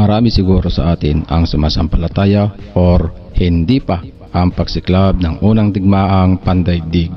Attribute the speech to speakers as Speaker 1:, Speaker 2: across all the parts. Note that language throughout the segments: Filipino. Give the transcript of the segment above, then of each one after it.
Speaker 1: Marami siguro sa atin ang sumasampalataya or hindi pa ang pagsiklab ng unang digmaang pandaigdig.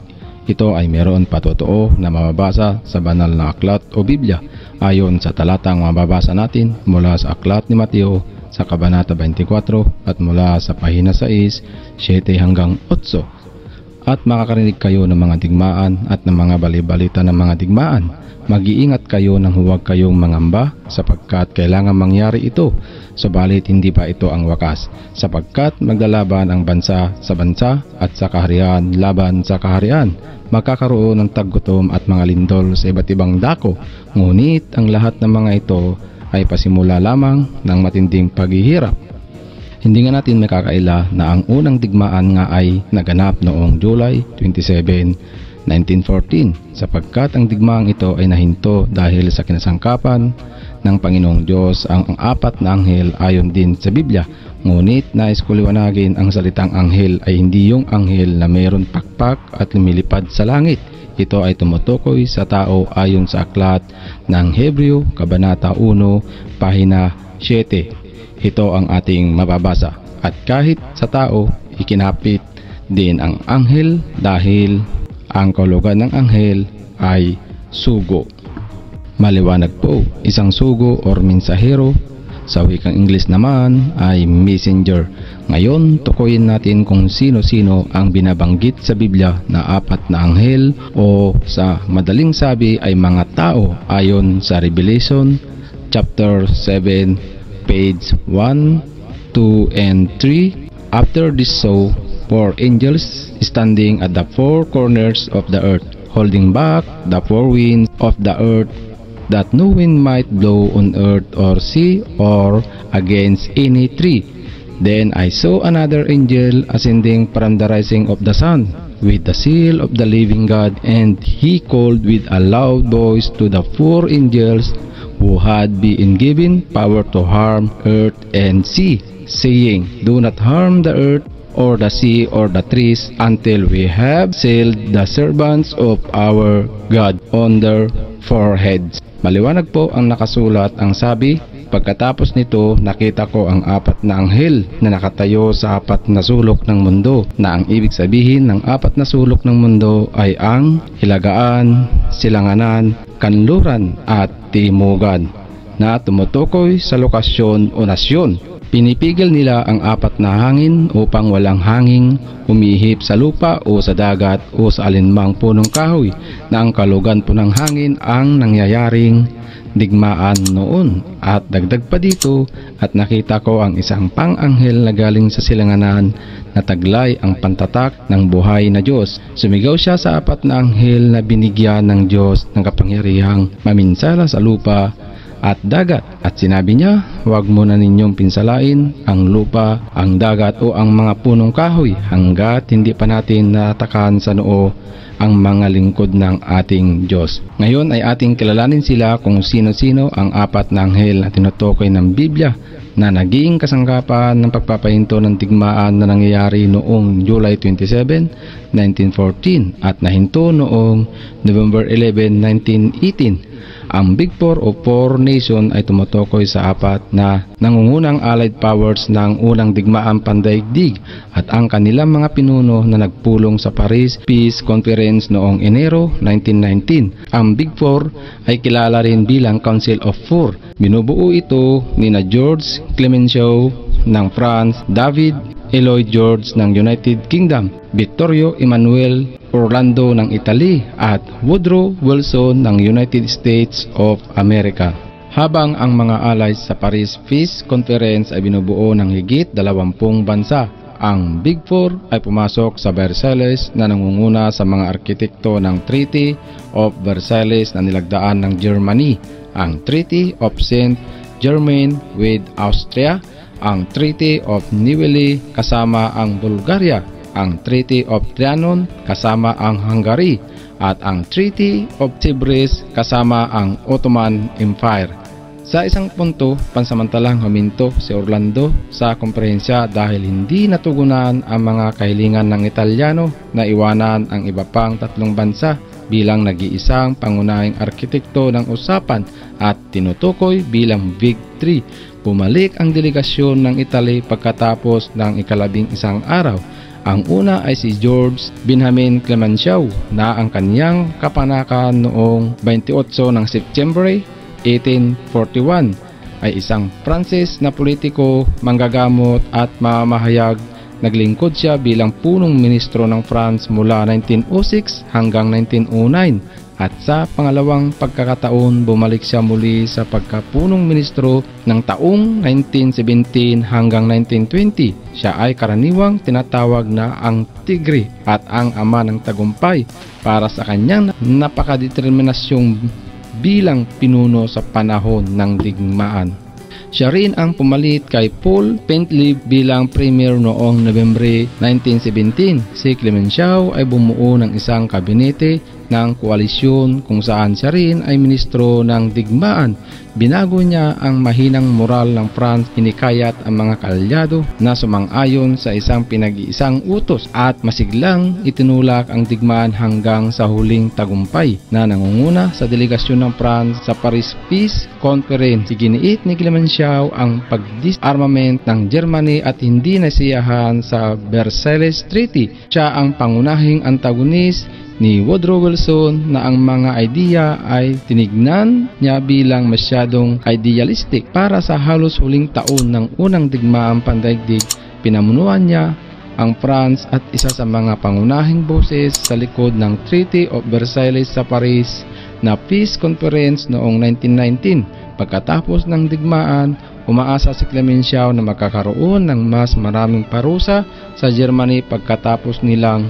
Speaker 1: Ito ay meron patotoo na mababasa sa banal na aklat o Biblia ayon sa talatang mababasa natin mula sa aklat ni Mateo sa kabanata 24 at mula sa pahina 6, 7 hanggang 8. At makakarinig kayo ng mga digmaan at ng mga balibalita ng mga digmaan. Mag-iingat kayo nang huwag kayong mangamba sapagkat kailangan mangyari ito, subalit hindi pa ito ang wakas, sapagkat maglalaban ang bansa sa bansa at sa kaharian laban sa kaharian. Magkakaroon ng taggutom at mga lindol sa iba't ibang dako, ngunit ang lahat ng mga ito ay pasimula lamang ng matinding paghihirap. Hindi nga natin makakaila na ang unang digmaan nga ay naganap noong July 27, 1914 sapagkat ang digmaang ito ay nahinto dahil sa kinasangkapan ng Panginoong Diyos ang apat na anghel ayon din sa Biblia. Ngunit nais ko liwanagin ang salitang anghel ay hindi yung anghel na mayroon pakpak at lumilipad sa langit. Ito ay tumutukoy sa tao ayon sa aklat ng Hebreo kabanata 1 pahina 7. Ito ang ating mababasa. At kahit sa tao ikinapit din ang anghel dahil ang kahulugan ng anghel ay sugo. Maliwanag po, isang sugo or mensahero. Sa wikang Ingles naman ay messenger. Ngayon, tukuyin natin kung sino-sino ang binabanggit sa Biblia na apat na anghel o sa madaling sabi ay mga tao ayon sa Revelation chapter 7 page 1, 2, and 3. After this saw 4 angels standing at the 4 corners of the earth, holding back the 4 winds of the earth, that no wind might blow on earth or sea or against any tree. Then I saw another angel ascending from the rising of the sun, with the seal of the living God, and he called with a loud voice to the 4 angels who had been given power to harm earth and sea, saying, Do not harm the earth or the sea or the trees until we have sealed the servants of our God on their foreheads. Maliwanag po ang nakasulat ang sabi. Pagkatapos nito, nakita ko ang apat na anghel na nakatayo sa apat na sulok ng mundo, na ang ibig sabihin ng apat na sulok ng mundo ay ang hilagaan, silanganan, kanluran at timugan, na tumutukoy sa lokasyon o nasyon. Pinipigil nila ang apat na hangin upang walang hanging umihip sa lupa o sa dagat o sa alinmang punong kahoy, na ang kalugan po ng hangin ang nangyayaring digmaan noon. At dagdag pa dito, at nakita ko ang isang pang-anghel na galing sa silanganan na taglay ang pantatak ng buhay na Diyos. Sumigaw siya sa apat na anghel na binigyan ng Diyos ng kapangyarihang maminsala sa lupa at dagat, at sinabi niya, huwag mo na ninyong pinsalain ang lupa, ang dagat o ang mga punong kahoy hanggat hindi pa natin natakan sa noo ang mga lingkod ng ating Diyos. Ngayon ay ating kilalanin sila kung sino-sino ang apat na anghel na tinutukoy ng Biblia na naging kasangkapan ng pagpapahinto ng digmaan na nangyayari noong July 27, 1914 at nahinto noong November 11, 1918. Ang Big Four o Four Nation ay tumutukoy sa apat na nangungunang allied powers ng unang digmaang pandaigdig at ang kanilang mga pinuno na nagpulong sa Paris Peace Conference noong Enero 1919. Ang Big Four ay kilala rin bilang Council of Four. Binubuo ito nina George Clemenceau ng France, David Lloyd George ng United Kingdom, Vittorio Emanuele Orlando ng Italy at Woodrow Wilson ng United States of America. Habang ang mga allies sa Paris Peace Conference ay binubuo ng higit 20 bansa, ang Big Four ay pumasok sa Versailles na nangunguna sa mga arkitekto ng Treaty of Versailles na nilagdaan ng Germany, ang Treaty of Saint Germain with Austria, ang Treaty of Neuilly kasama ang Bulgaria, ang Treaty of Trianon kasama ang Hungary, at ang Treaty of Tibris kasama ang Ottoman Empire. Sa isang punto, pansamantalang huminto si Orlando sa komprehensya dahil hindi natugunan ang mga kahilingan ng Italyano na iwanan ang iba pang 3 bansa bilang nag-iisang pangunahing arkitekto ng usapan at tinutukoy bilang Big Three. Bumalik ang delegasyon ng Italy pagkatapos ng ika-11 araw. Ang una ay si George Benjamin Clemenceau na ang kanyang kapanakan noong 28 ng September 1841 ay isang Pranses na politiko, manggagamot at mamahayag. Naglingkod siya bilang punong ministro ng France mula 1906 hanggang 1909 at sa pangalawang pagkakataon bumalik siya muli sa pagkapunong ministro ng taong 1917 hanggang 1920. Siya ay karaniwang tinatawag na ang Tigre at ang ama ng tagumpay para sa kanyang napakadeterminasyong bilang pinuno sa panahon ng digmaan. Siya rin ang pumalit kay Paul Pentlieb bilang premier noong Nobyembre 1917. Si Clemenceau ay bumuo ng isang kabinete ng koalisyon kung saan siya rin ay ministro ng digmaan. Binago niya ang mahinang moral ng France, hinikayat ang mga kaalyado na sumang-ayon sa isang pinag-iisang utos at masiglang itinulak ang digmaan hanggang sa huling tagumpay na nangunguna sa delegasyon ng France sa Paris Peace Conference. Iginiit ni Clemenceau ang pag-disarmament ng Germany at hindi nasiyahan sa Versailles Treaty. Siya ang pangunahing antagonist ni Woodrow Wilson na ang mga idea ay tinignan niya bilang masyadong idealistic. Para sa halos huling taon ng unang digmaang pandaigdig, pinamunuan niya ang France at isa sa mga pangunahing boses sa likod ng Treaty of Versailles sa Paris na Peace Conference noong 1919. Pagkatapos ng digmaan, umaasa si Clemenceau na magkakaroon ng mas maraming parusa sa Germany pagkatapos nilang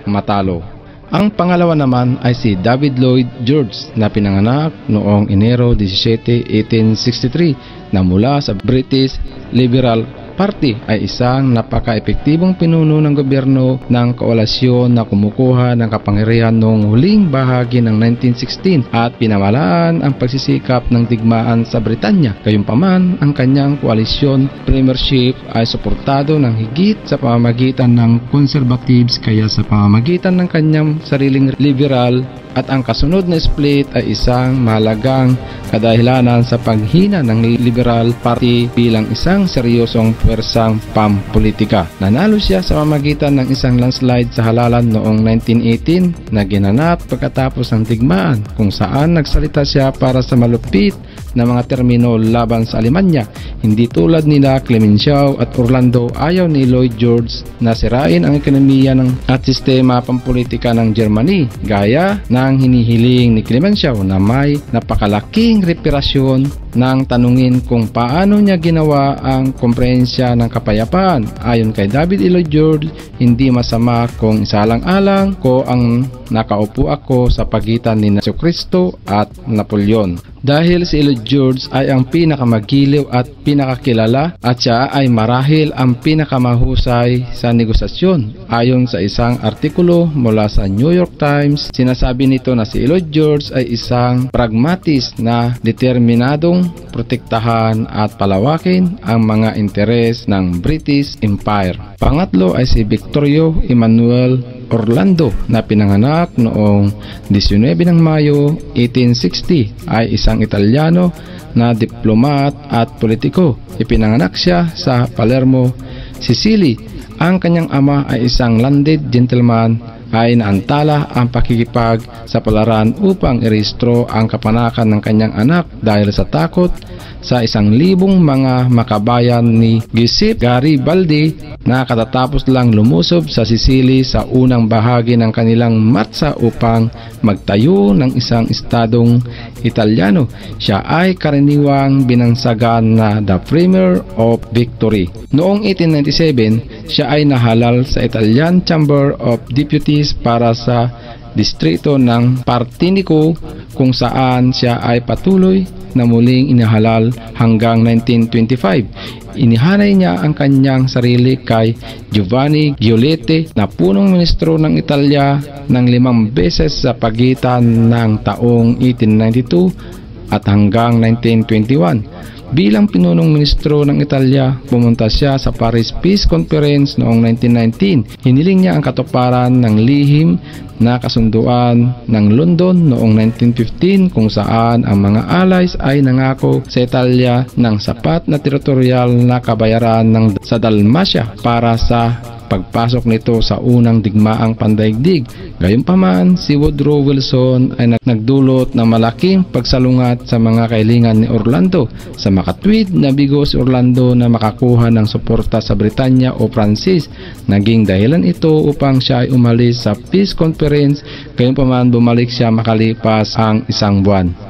Speaker 1: matalo. Ang pangalawa naman ay si David Lloyd George na pinanganak noong Enero 17, 1863 na mula sa British Liberal Party ay isang napaka-epektibong pinuno ng gobyerno ng koalisyon na kumukuha ng kapangyarihan noong huling bahagi ng 1916 at pinamalaan ang pagsisikap ng digmaan sa Britanya. Gayunpaman, ang kanyang koalisyon premiership ay suportado ng higit sa pamamagitan ng conservatives kaya sa pamamagitan ng kanyang sariling liberal at ang kasunod na split ay isang mahalagang kadahilanan sa paghina ng Liberal Party bilang isang seryosong pwersang pampolitika. Nanalo siya sa pamamagitan ng isang landslide sa halalan noong 1918 na ginanap pagkatapos ng digmaan kung saan nagsalita siya para sa malupit na mga termino laban sa Alemanya. Hindi tulad nila Clemenceau at Orlando, ayaw ni Lloyd George na sirain ang ekonomiya at sistema pampolitika ng Germany gaya ng hinihiling ni Clemenceau na may napakalaking reparasyon nang tanungin kung paano niya ginawa ang komprehensya ng kapayapaan. Ayon kay David Lloyd George, hindi masama kung isalang-alang ko ang nakaupo ako sa pagitan ni Jesucristo at Napoleon. Dahil si Lloyd George ay ang pinakamagiliw at pinakakilala at siya ay marahil ang pinakamahusay sa negosasyon. Ayon sa isang artikulo mula sa New York Times, sinasabi nito na si Lloyd George ay isang pragmatist na determinadong protektahan at palawakin ang mga interes ng British Empire. Pangatlo ay si Victorio Emmanuel Orlando na pinanganak noong 19 ng Mayo 1860 ay isang Italyano na diplomat at politiko. Ipinanganak siya sa Palermo, Sicily. Ang kanyang ama ay isang landed gentleman ay naantala ang pakikipag sa palaran upang irehistro ang kapanakan ng kanyang anak dahil sa takot sa 1,000 mga makabayan ni Giuseppe Garibaldi na katatapos lang lumusob sa Sicily sa unang bahagi ng kanilang marsa upang magtayo ng isang estadong Italyano. Siya ay karaniwang binansagan na the Premier of Victory. Noong 1897, siya ay nahalal sa Italian Chamber of Deputies para sa distrito ng Partinico kung saan siya ay patuloy na muling inahalal hanggang 1925. Inihanay niya ang kanyang sarili kay Giovanni Giolitti na punong ministro ng Italia ng 5 beses sa pagitan ng taong 1892 at hanggang 1921. Bilang pinunong ministro ng Italia, pumunta siya sa Paris Peace Conference noong 1919. Hiniling niya ang katuparan ng lihim na kasunduan ng London noong 1915 kung saan ang mga allies ay nangako sa Italia ng sapat na teritorial na kabayaran sa Dalmatia para sa pagpasok nito sa unang digmaang pandaigdig. Gayunpaman, si Woodrow Wilson ay nagdulot ng malaking pagsalungat sa mga kahilingan ni Orlando. Sa makatwid, nabigo si Orlando na makakuha ng suporta sa Britanya o Pransis. Naging dahilan ito upang siya ay umalis sa Peace Conference, gayunpaman bumalik siya makalipas ang isang buwan.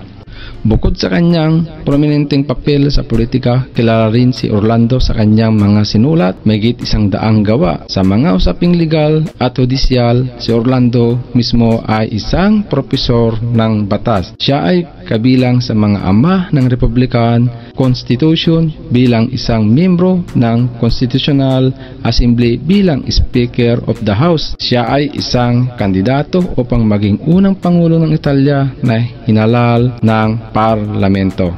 Speaker 1: Bukod sa kanyang prominenteng papel sa politika, kilala rin si Orlando sa kanyang mga sinulat, mahigit 100 gawa. Sa mga usaping legal at hudisyal, si Orlando mismo ay isang propesor ng batas. Siya ay kabilang sa mga ama ng Republican Constitution bilang isang miyembro ng Constitutional Assembly bilang Speaker of the House. Siya ay isang kandidato upang maging unang Pangulo ng Italia na hinalal ng parlamento.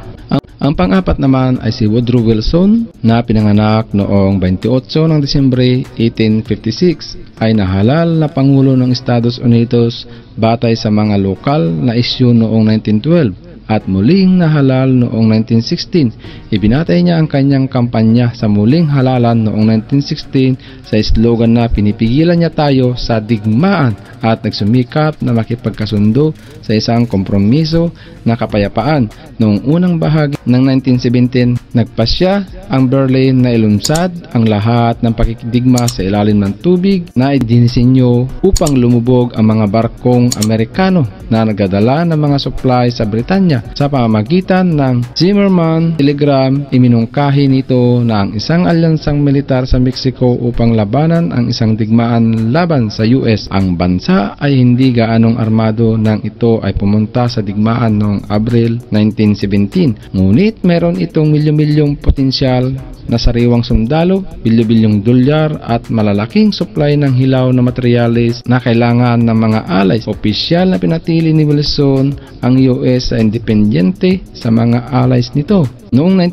Speaker 1: Ang pang-apat naman ay si Woodrow Wilson na pinanganak noong 28 ng Disyembre 1856 ay nahalal na Pangulo ng Estados Unidos batay sa mga lokal na isyu noong 1912 at muling nahalal noong 1916. Ibinatay niya ang kanyang kampanya sa muling halalan noong 1916 sa slogan na pinipigilan niya tayo sa digmaan at nagsumikap na makipagkasundo sa isang kompromiso na kapayapaan. Noong unang bahagi ng 1917, nagpasya ang Berlin na ilunsad ang lahat ng pakikidigma sa ilalim ng tubig na idinisenyo upang lumubog ang mga barkong Amerikano na nagdadala ng mga supply sa Britanya. Sa pamamagitan ng Zimmerman Telegram, iminungkahi nito na ang isang alyansang militar sa Mexico upang labanan ang isang digmaan laban sa US. Ang bansa ay hindi gaanong armado nang ito ay pumunta sa digmaan noong Abril 1917. Ngunit meron itong milyon-milyong potensyal na sariwang sundalo, bilyo-bilyong dolyar at malalaking supply ng hilaw na materyales na kailangan ng mga allies. Opisyal na pinatili ni Wilson ang US sa independyente sa mga allies nito. Noong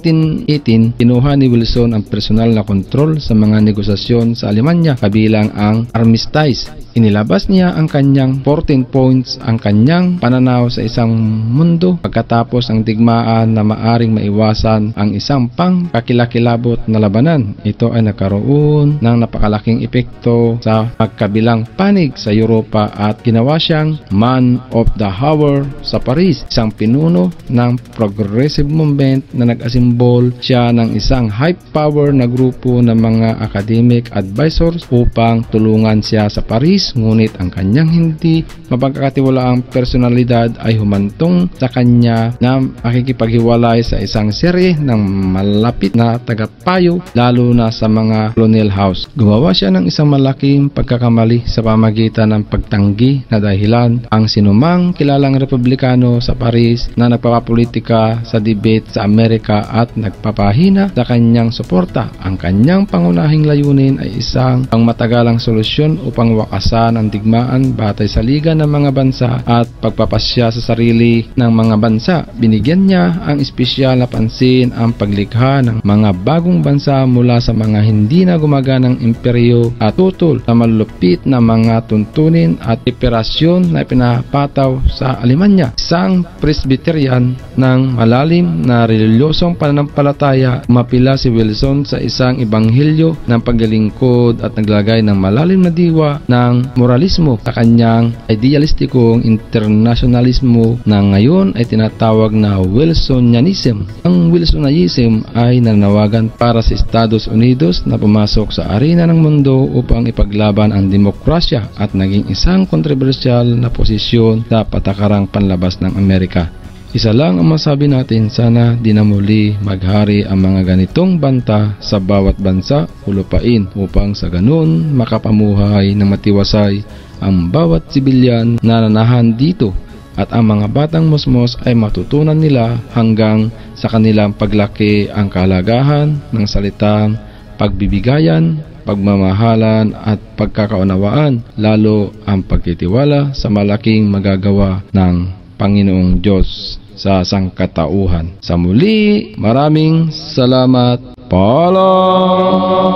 Speaker 1: 1918, kinuha ni Wilson ang personal na kontrol sa mga negosasyon sa Alemanya kabilang ang armistice. Inilabas niya ang kanyang 14 points, ang kanyang pananaw sa isang mundo pagkatapos ang digmaan na maaring maiwasan ang isang pangkakilakilabot na labanan. Ito ay nagkaroon ng napakalaking epekto sa pagkabilang panig sa Europa at ginawa siyang man of the hour sa Paris, isang pinuno ng progressive movement na nag-asimbol siya ng isang high power na grupo ng mga academic advisors upang tulungan siya sa Paris. Ngunit ang kanyang hindi mapagkakatiwalaang personalidad ay humantong sa kanya na makikipaghiwalay sa isang serye ng malapit na tagapayo lalo na sa mga colonial house. Gumawa siya ng isang malaking pagkakamali sa pamagitan ng pagtanggi na dahilan ang sinumang kilalang republikano sa Paris na nagpapapolitika sa debate sa Amerika at nagpapahina sa kanyang suporta. Ang kanyang pangunahing layunin ay isang pangmatagalang solusyon upang wakasan ang digmaan batay sa liga ng mga bansa at pagpapasya sa sarili ng mga bansa. Binigyan niya ang espesyal na pansin ang paglikha ng mga bagong bansa mula sa mga hindi na gumaganang imperyo at tutol sa malulupit na mga tuntunin at operasyon na pinapataw sa Alemanya. Isang Presbyterian ng malalim na reliyosong pananampalataya, mapila si Wilson sa isang ebanghelyo ng paglilingkod at naglagay ng malalim na diwa ng moralismo sa kanyang idealistikong internationalismo na ngayon ay tinatawag na Wilsonianism. Ang Wilsonianism ay nanawagan para sa Estados Unidos na pumasok sa arena ng mundo upang ipaglaban ang demokrasya at naging isang kontrobersyal na posisyon sa patakarang panlabas ng Amerika. Isa lang ang masabi natin, sana di na muli maghari ang mga ganitong banta sa bawat bansa o lupain upang sa ganun makapamuhay ng matiwasay ang bawat sibilyan na nanahan dito at ang mga batang musmos ay matutunan nila hanggang sa kanilang paglaki ang kahalagahan ng salitang pagbibigayan, pagmamahalan at pagkakaunawaan, lalo ang pagtitiwala sa malaking magagawa ng Panginoong Diyos sa sangkatauhan. Sa muli, maraming salamat. Paalam!